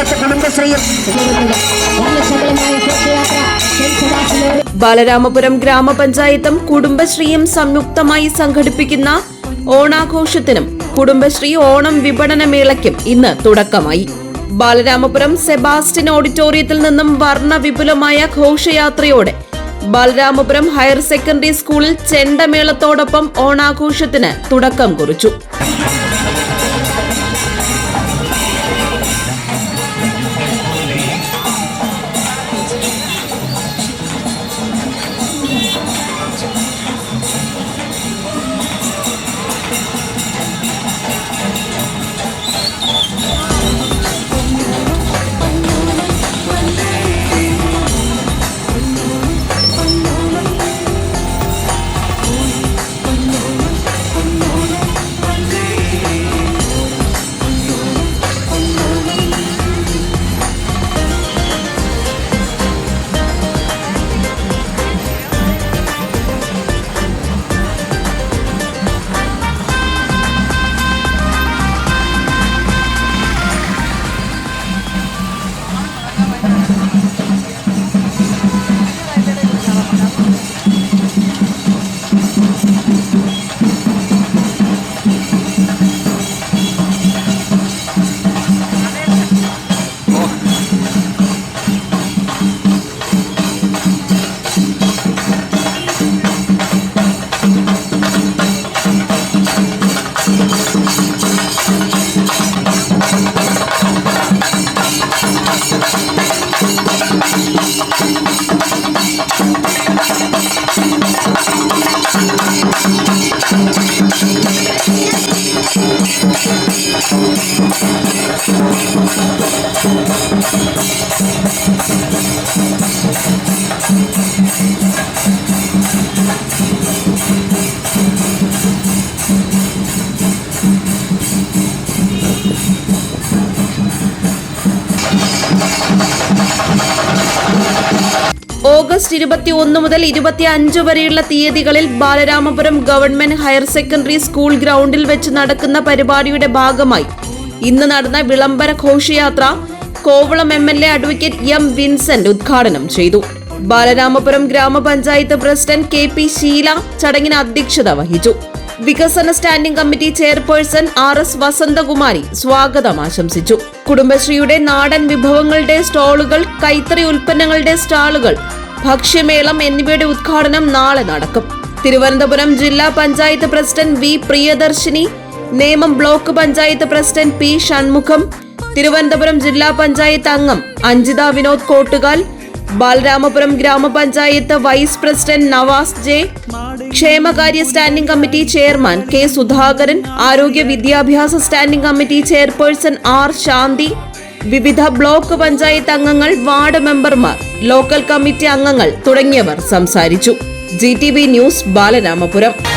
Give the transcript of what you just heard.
പഞ്ചായത്ത് കുടുംബശ്രീയും ബാലരാമപുരം ഗ്രാമപഞ്ചായത്തും കുടുംബശ്രീയും സംയുക്തമായി സംഘടിപ്പിക്കുന്ന ഓണാഘോഷത്തിനും കുടുംബശ്രീ ഓണം വിപണന മേളയ്ക്കും ഇന്ന് തുടക്കമായി. ബാലരാമപുരം സെബാസ്റ്റ്യൻ ഓഡിറ്റോറിയത്തിൽ നിന്നും വർണ്ണവിപുലമായ ഘോഷയാത്രയോടെ ബാലരാമപുരം ഹയർ സെക്കൻഡറി സ്കൂളിൽ ചെണ്ടമേളത്തോടൊപ്പം ഓണാഘോഷത്തിന് തുടക്കം കുറിച്ചു. ഓഗസ്റ്റ് 21 മുതൽ 25 വരെയുള്ള തീയതികളിൽ Balaramapuram government higher secondary school ഗ്രൗണ്ടിൽ വെച്ച് നടക്കുന്ന പരിപാടിയുടെ ഭാഗമായി ഇന്ന് നടന്ന വിളംബര ഘോഷയാത്ര Kovalam MLA advocate M. Vincent ഉദ്ഘാടനം ചെയ്തു. ബാലരാമപുരം ഗ്രാമപഞ്ചായത്ത് പ്രസിഡന്റ് KP ഷീല ചടങ്ങിന് അധ്യക്ഷത വഹിച്ചു. വികസന standing committee chairperson RS Vasanthakumari സ്വാഗതം ആശംസിച്ചു. കുടുംബശ്രീയുടെ നാടൻ വിഭവങ്ങളുടെ സ്റ്റോളുകൾ, കൈത്തറി ഉൽപ്പന്നങ്ങളുടെ സ്റ്റാളുകൾ, ഭക്ഷ്യമേളം എന്നിവയുടെ ഉദ്ഘാടനം നാളെ നടക്കും. തിരുവനന്തപുരം ജില്ലാ panchayat president V. Priyadarshini, Nemom block panchayat president P. Shanmugham, Thiruvananthapuram ജില്ലാ പഞ്ചായത്ത് അംഗം അഞ്ജിത വിനോദ് കോട്ടുകാൽ, ബാലരാമപുരം ഗ്രാമപഞ്ചായത്ത് വൈസ് പ്രസിഡന്റ് നവാസ് J, ക്ഷേമകാര്യ standing committee chairman K. Sudhakaran, ആരോഗ്യ വിദ്യാഭ്യാസ standing committee chairperson R. Shanthi, വിവിധ ബ്ലോക്ക് പഞ്ചായത്ത് അംഗങ്ങൾ, വാർഡ് മെമ്പർമാർ, ലോക്കൽ കമ്മിറ്റി അംഗങ്ങൾ തുടങ്ങിയവർ സംസാരിച്ചു. GTV news, Balaramapuram.